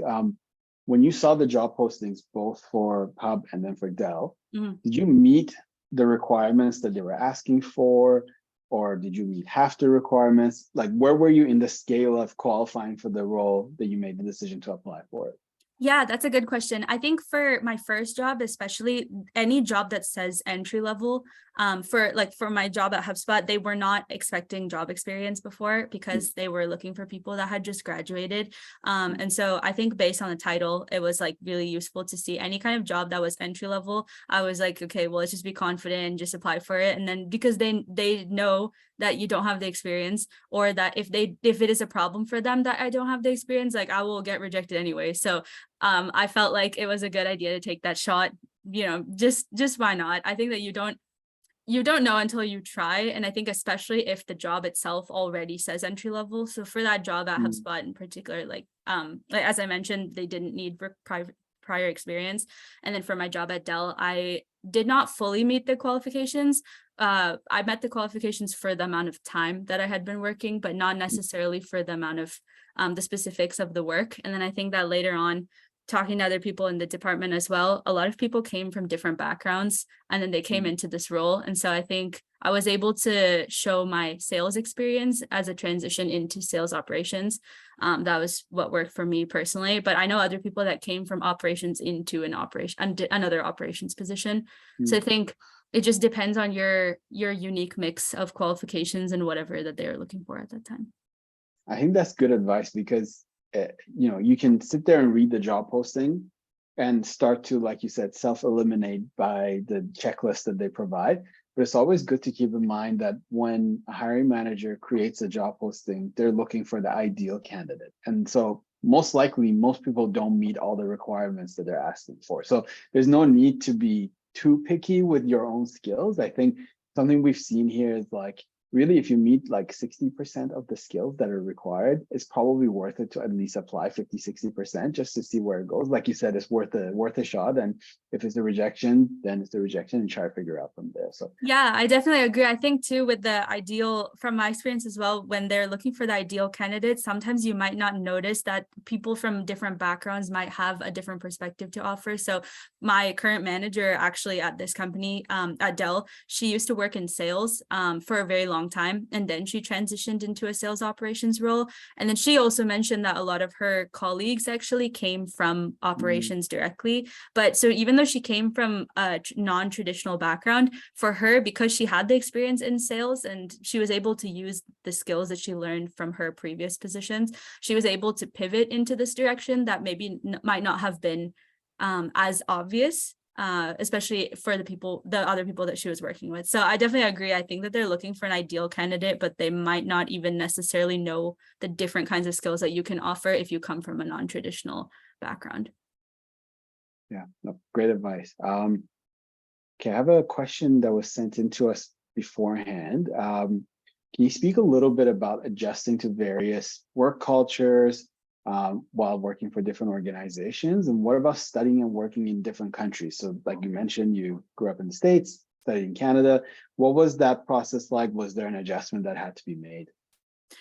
when you saw the job postings, both for Hub and then for Dell, did you meet the requirements that they were asking for, or did you meet half the requirements? Like, where were you in the scale of qualifying for the role that you made the decision to apply for it? Yeah, that's a good question. I think for my first job, especially any job that says entry level, for my job at HubSpot, they were not expecting job experience before because they were looking for people that had just graduated. And so I think based on the title, it was like really useful to see any kind of job that was entry level. I was like, okay, well, let's just be confident and just apply for it. And then because they know that you don't have the experience, or that if it is a problem for them that I don't have the experience, like I will get rejected anyway. So I felt like it was a good idea to take that shot. Just why not? I think that you don't know until you try. And I think especially if the job itself already says entry level. So for that job at HubSpot in particular, like as I mentioned, they didn't need prior experience. And then for my job at Dell, I did not fully meet the qualifications. I met the qualifications for the amount of time that I had been working, but not necessarily for the amount of the specifics of the work. And then I think that later on, talking to other people in the department as well, a lot of people came from different backgrounds, and then they came into this role. And so I think I was able to show my sales experience as a transition into sales operations. That was what worked for me personally, but I know other people that came from operations into another operations position. So I think it just depends on your unique mix of qualifications and whatever that they're looking for at that time. I think that's good advice, because you can sit there and read the job posting and start to, like you said, self-eliminate by the checklist that they provide. But it's always good to keep in mind that when a hiring manager creates a job posting, they're looking for the ideal candidate. And so most likely, most people don't meet all the requirements that they're asking for. So there's no need to be too picky with your own skills. I think something we've seen here is like, really, if you meet like 60% of the skills that are required, it's probably worth it to at least apply 50-60% just to see where it goes. Like you said, it's worth a shot. And if it's a rejection, then it's a rejection, and try to figure out from there. So yeah, I definitely agree. I think too, with the ideal, from my experience as well, when they're looking for the ideal candidate, sometimes you might not notice that people from different backgrounds might have a different perspective to offer. So my current manager actually at this company, at Dell, she used to work in sales for a very long time, and then she transitioned into a sales operations role. And then she also mentioned that a lot of her colleagues actually came from operations directly. But so even though she came from a non-traditional background, for her, because she had the experience in sales and she was able to use the skills that she learned from her previous positions, she was able to pivot into this direction that maybe might not have been as obvious, especially for the other people that she was working with. So I definitely agree. I think that they're looking for an ideal candidate, but they might not even necessarily know the different kinds of skills that you can offer if you come from a non-traditional background. Yeah, no, great advice. Okay, I have a question that was sent in to us beforehand. Can you speak a little bit about adjusting to various work cultures while working for different organizations? And what about studying and working in different countries? So like you mentioned, you grew up in the States, studied in Canada. What was that process like? Was there an adjustment that had to be made?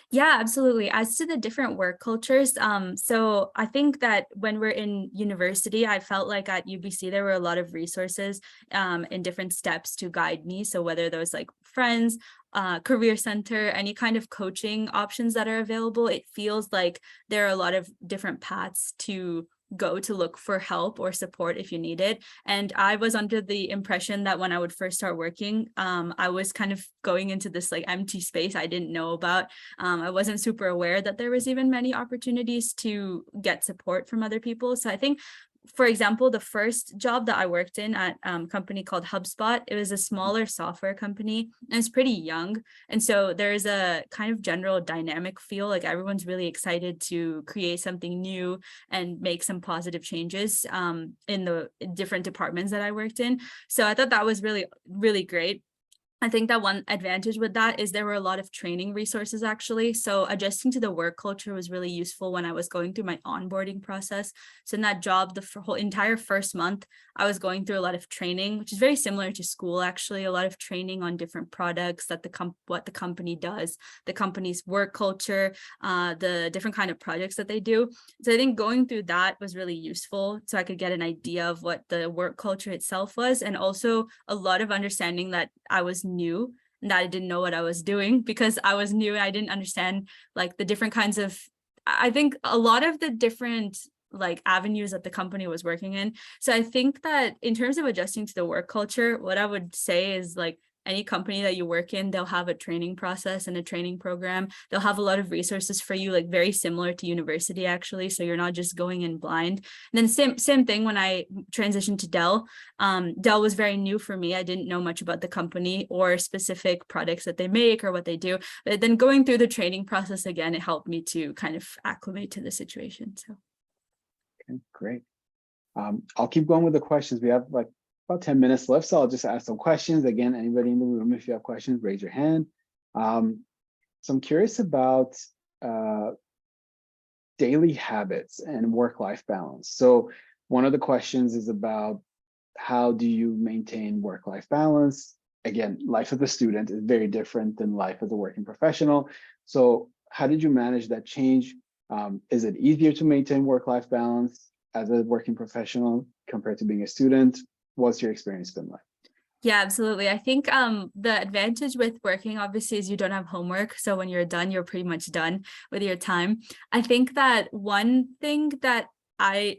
Yeah, absolutely. As to the different work cultures, so I think that when we're in university, I felt like at UBC, there were a lot of resources in different steps to guide me. So whether those like friends, career center, any kind of coaching options that are available, it feels like there are a lot of different paths to go to look for help or support if you need it. And I was under the impression that when I would first start working, I was kind of going into this like empty space I didn't know about. I wasn't super aware that there was even many opportunities to get support from other people. So I think, for example, the first job that I worked in at a company called HubSpot, it was a smaller software company and it's pretty young. And so there's a kind of general dynamic feel, like everyone's really excited to create something new and make some positive changes in the different departments that I worked in. So I thought that was really, really great. I think that one advantage with that is there were a lot of training resources actually. So adjusting to the work culture was really useful when I was going through my onboarding process. So in that job, the whole entire first month, I was going through a lot of training, which is very similar to school, actually, a lot of training on different products that what the company does, the company's work culture, the different kind of projects that they do. So I think going through that was really useful so I could get an idea of what the work culture itself was, and also a lot of understanding that I was new and that I didn't know what I was doing because I was new and I didn't understand like the different kinds of, I think a lot of the different like avenues that the company was working in. So I think that in terms of adjusting to the work culture, what I would say is like any company that you work in, they'll have a training process and a training program. They'll have a lot of resources for you, like very similar to university actually. So you're not just going in blind. And then same thing when I transitioned to Dell. Dell was very new for me. I didn't know much about the company or specific products that they make or what they do. But then going through the training process again, it helped me to kind of acclimate to the situation. So. Okay, great. I'll keep going with the questions. We have like about 10 minutes left, so I'll just ask some questions. Again, anybody in the room, if you have questions, raise your hand. So I'm curious about daily habits and work-life balance. So one of the questions is about how do you maintain work-life balance? Again, life as a student is very different than life as a working professional. So how did you manage that change? Is it easier to maintain work-life balance as a working professional compared to being a student? What's your experience been like? Yeah, absolutely. I think the advantage with working obviously is you don't have homework. So when you're done, you're pretty much done with your time. I think that one thing that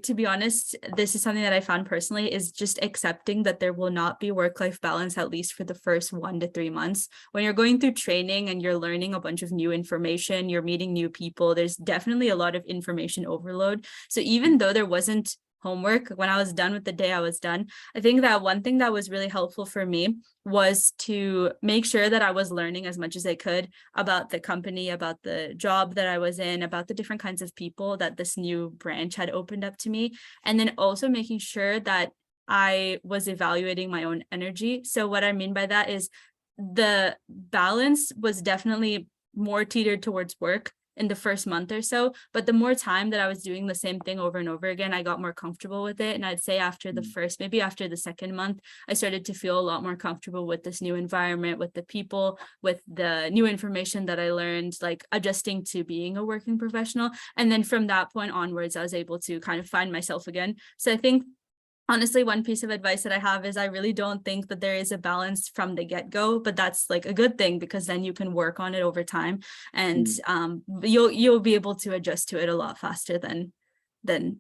to be honest, this is something that I found personally is just accepting that there will not be work-life balance, at least for the first 1 to 3 months. When you're going through training and you're learning a bunch of new information, you're meeting new people, there's definitely a lot of information overload. So even though there wasn't homework, when I was done with the day, I was done. I think that one thing that was really helpful for me was to make sure that I was learning as much as I could about the company, about the job that I was in, about the different kinds of people that this new branch had opened up to me. And then also making sure that I was evaluating my own energy. So what I mean by that is the balance was definitely more teetered towards work in the first month or so, but the more time that I was doing the same thing over and over again, I got more comfortable with it. And I'd say after the first, maybe after the second month, I started to feel a lot more comfortable with this new environment, with the people, with the new information that I learned, like adjusting to being a working professional. And then from that point onwards, I was able to kind of find myself again. So I think honestly, one piece of advice that I have is I really don't think that there is a balance from the get-go, but that's like a good thing because then you can work on it over time and you'll be able to adjust to it a lot faster than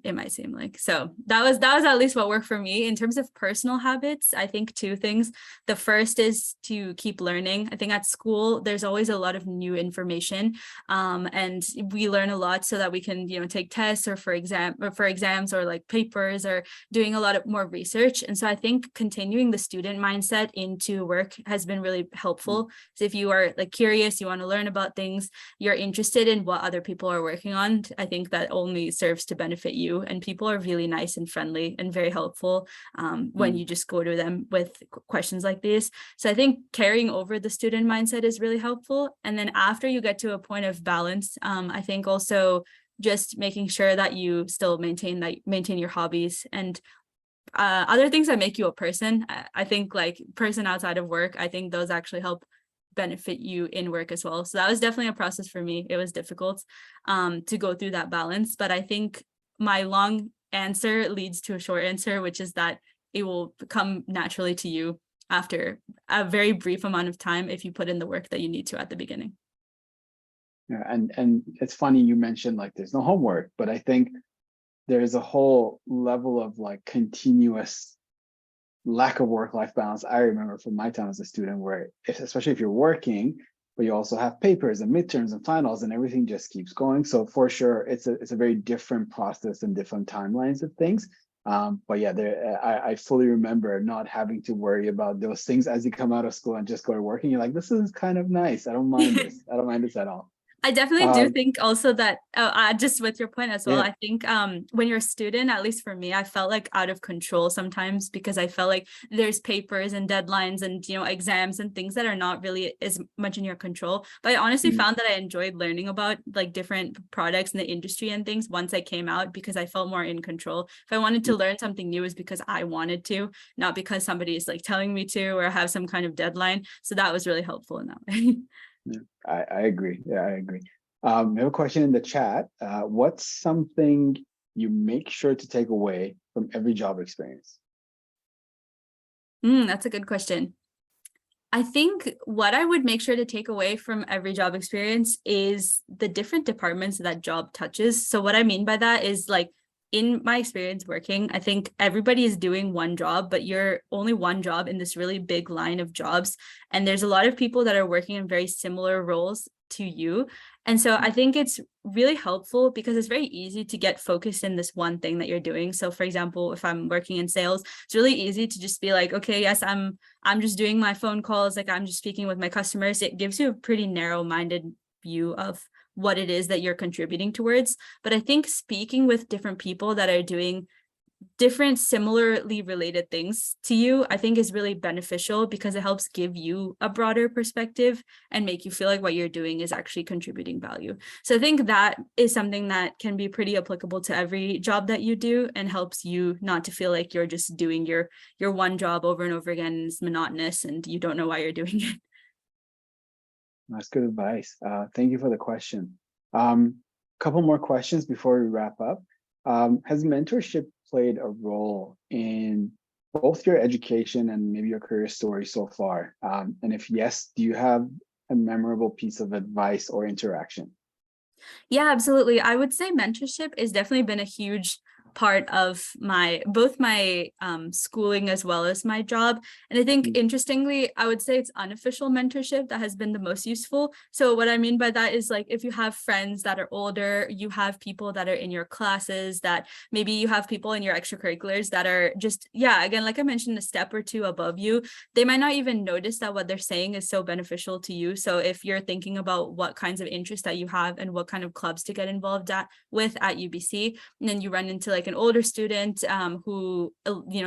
it might seem like. So that was at least what worked for me. In terms of personal habits, I think 2 things. The first is to keep learning. I think at school, there's always a lot of new information and we learn a lot so that we can, take tests or for exams or like papers or doing a lot of more research. And so I think continuing the student mindset into work has been really helpful. So if you are like curious, you want to learn about things, you're interested in what other people are working on, I think that only serves to benefit you. And people are really nice and friendly and very helpful when you just go to them with questions like this. So I think carrying over the student mindset is really helpful. And then after you get to a point of balance, I think also just making sure that you still maintain your hobbies and other things that make you a person. I think like person outside of work, I think those actually help benefit you in work as well. So that was definitely a process for me. It was difficult to go through that balance, but I think my long answer leads to a short answer, which is that it will come naturally to you after a very brief amount of time if you put in the work that you need to at the beginning. Yeah, and it's funny you mentioned like there's no homework, but I think there's a whole level of like continuous lack of work-life balance. I remember from my time as a student where, especially if you're working, but you also have papers and midterms and finals and everything just keeps going. So for sure, it's a very different process and different timelines of things. But yeah, I fully remember not having to worry about those things as you come out of school and just go to work. And you're like, this is kind of nice. I don't mind this. I don't mind this at all. I definitely do think also that just with your point as well, I think when you're a student, at least for me, I felt like out of control sometimes because I felt like there's papers and deadlines and, exams and things that are not really as much in your control. But I honestly found that I enjoyed learning about like different products in the industry and things once I came out because I felt more in control. If I wanted to learn something new, it's because I wanted to, not because somebody is like telling me to or have some kind of deadline. So that was really helpful in that way. Yeah, I agree. Yeah, I agree. We have a question in the chat. What's something you make sure to take away from every job experience? That's a good question. I think what I would make sure to take away from every job experience is the different departments that job touches. So what I mean by that is like in my experience working, I think everybody is doing one job, but you're only one job in this really big line of jobs. And there's a lot of people that are working in very similar roles to you. And so I think it's really helpful because it's very easy to get focused in this one thing that you're doing. So for example, if I'm working in sales, it's really easy to just be like, okay, yes, I'm just doing my phone calls, like I'm just speaking with my customers. It gives you a pretty narrow-minded view of what it is that you're contributing towards. But I think speaking with different people that are doing different similarly related things to you, I think is really beneficial because it helps give you a broader perspective and make you feel like what you're doing is actually contributing value. So I think that is something that can be pretty applicable to every job that you do and helps you not to feel like you're just doing your one job over and over again and it's monotonous and you don't know why you're doing it. That's good advice. Thank you for the question. Couple more questions before we wrap up. Has mentorship played a role in both your education and maybe your career story so far? And if yes, do you have a memorable piece of advice or interaction? Yeah, absolutely. I would say mentorship has definitely been a huge part of both my schooling as well as my job. And I think interestingly, I would say it's unofficial mentorship that has been the most useful. So what I mean by that is like if you have friends that are older, you have people that are in your classes, that maybe you have people in your extracurriculars that are just, yeah, again, like I mentioned, a step or two above you, they might not even notice that what they're saying is so beneficial to you. So if you're thinking about what kinds of interests that you have and what kind of clubs to get involved with at UBC, and then you run into like an older student who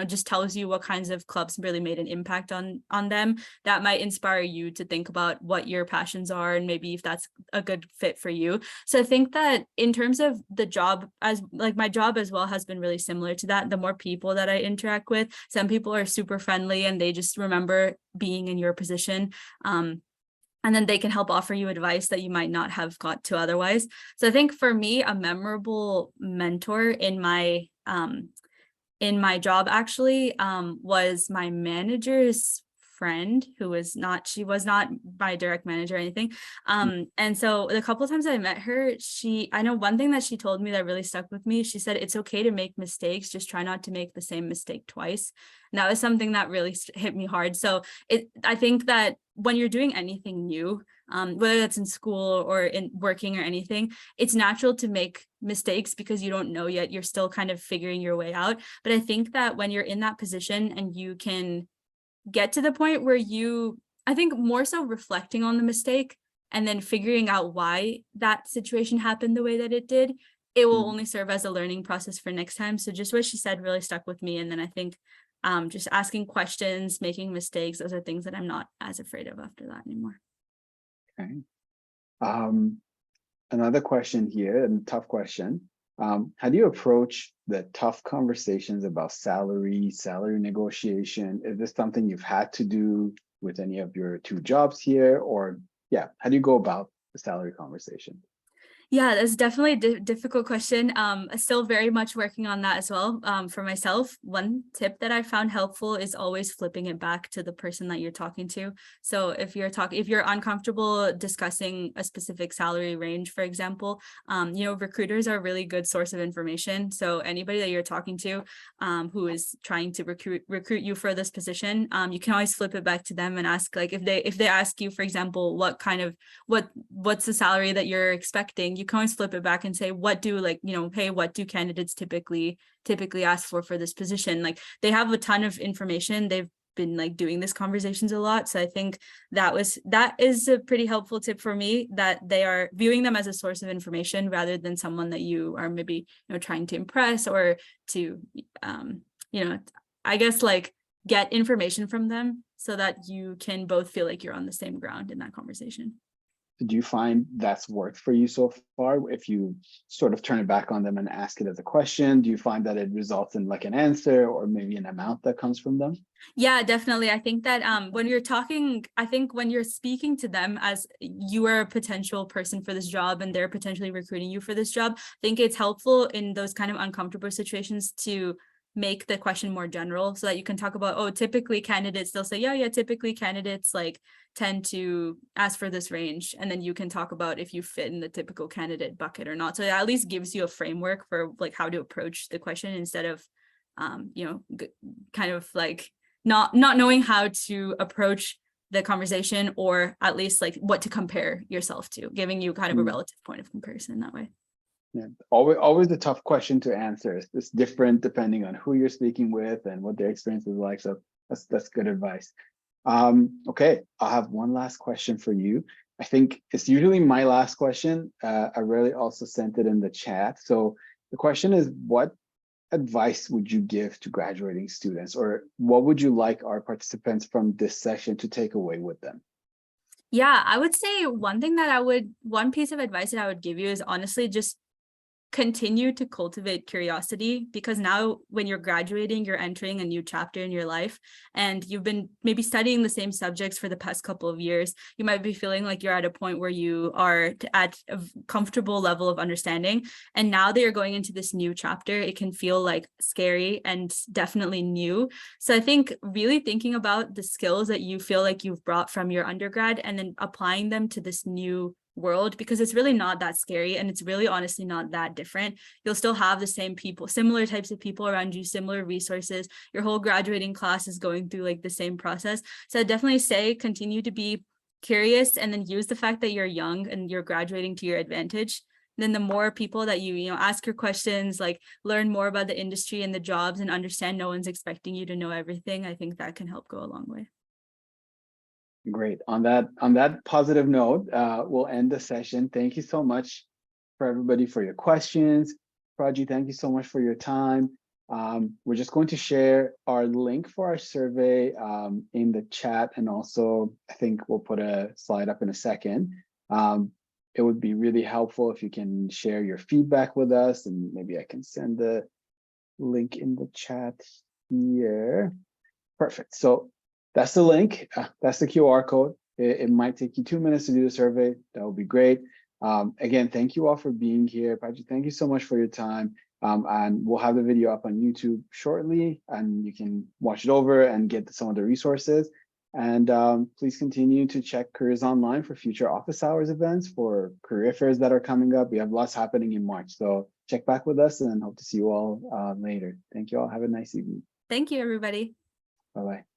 just tells you what kinds of clubs really made an impact on them, that might inspire you to think about what your passions are and maybe if that's a good fit for you. So I think that in terms of the job, as like my job as well has been really similar to that. The more people that I interact with, some people are super friendly and they just remember being in your position. And then they can help offer you advice that you might not have got to otherwise. So I think for me, a memorable mentor in my job actually was my manager's friend, she was not my direct manager or anything. And so the couple of times I met her, I know one thing that she told me that really stuck with me. She said, it's okay to make mistakes, just try not to make the same mistake twice. And that was something that really hit me hard. So I think that when you're doing anything new, whether that's in school or in working or anything, it's natural to make mistakes because you don't know yet. You're still kind of figuring your way out. But I think that when you're in that position and you can get to the point where I think more so reflecting on the mistake and then figuring out why that situation happened the way that it did, it will only serve as a learning process for next time. So just what she said really stuck with me. And then I think just asking questions, making mistakes, those are things that I'm not as afraid of after that anymore. Okay. Another question here, and tough question. How do you approach the tough conversations about salary negotiation? Is this something you've had to do with any of your two jobs here? Or yeah, how do you go about the salary conversation? Yeah, that's definitely a difficult question. Still very much working on that as well. For myself, one tip that I found helpful is always flipping it back to the person that you're talking to. So if you're uncomfortable discussing a specific salary range, for example, recruiters are a really good source of information. So anybody that you're talking to who is trying to recruit you for this position, you can always flip it back to them and ask, like, if they ask you, for example, what's the salary that you're expecting, you can always flip it back and say, what do candidates typically ask for this position? Like, they have a ton of information. They've been like doing these conversations a lot. So I think that is a pretty helpful tip for me, that they are viewing them as a source of information rather than someone that you are maybe, trying to impress or to, I guess like get information from them so that you can both feel like you're on the same ground in that conversation. Do you find that's worked for you so far? If you sort of turn it back on them and ask it as a question, do you find that it results in like an answer or maybe an amount that comes from them? Yeah, definitely. I think that when you're speaking to them as you are a potential person for this job and they're potentially recruiting you for this job, I think it's helpful in those kind of uncomfortable situations to make the question more general so that you can talk about, oh, typically candidates, they'll say, yeah, typically candidates like tend to ask for this range. And then you can talk about if you fit in the typical candidate bucket or not. So it at least gives you a framework for like how to approach the question instead of, kind of like not knowing how to approach the conversation, or at least like what to compare yourself to, giving you kind of a relative point of comparison that way. Yeah, always a tough question to answer. It's different depending on who you're speaking with and what their experience is like. So that's good advice. Okay, I'll have one last question for you. I think it's usually my last question. I rarely also sent it in the chat. So the question is, what advice would you give to graduating students, or what would you like our participants from this session to take away with them? Yeah, I would say one piece of advice that I would give you is honestly just continue to cultivate curiosity, because now when you're graduating, you're entering a new chapter in your life, and you've been maybe studying the same subjects for the past couple of years. You might be feeling like you're at a point where you are at a comfortable level of understanding. And now that you're going into this new chapter, it can feel like scary and definitely new. So I think really thinking about the skills that you feel like you've brought from your undergrad and then applying them to this new world, because it's really not that scary, and it's really honestly not that different. You'll still have the same people, similar types of people around you, similar resources. Your whole graduating class is going through like the same process. So I'd definitely say continue to be curious, and then use the fact that you're young and you're graduating to your advantage. Then the more people that you ask your questions, like learn more about the industry and the jobs, and understand no one's expecting you to know everything, I think that can help go a long way. Great. On that positive note, we'll end the session. Thank you so much for everybody for your questions. Prajju, thank you so much for your time. We're just going to share our link for our survey in the chat, and also I think we'll put a slide up in a second. It would be really helpful if you can share your feedback with us, and maybe I can send the link in the chat here. Perfect. So that's the link. That's the QR code. It might take you 2 minutes to do the survey. That would be great. Again, thank you all for being here. Prajju, thank you so much for your time. And we'll have the video up on YouTube shortly, and you can watch it over and get some of the resources. And please continue to check Careers Online for future office hours events, for career fairs that are coming up. We have lots happening in March. So check back with us, and hope to see you all later. Thank you all. Have a nice evening. Thank you, everybody. Bye-bye.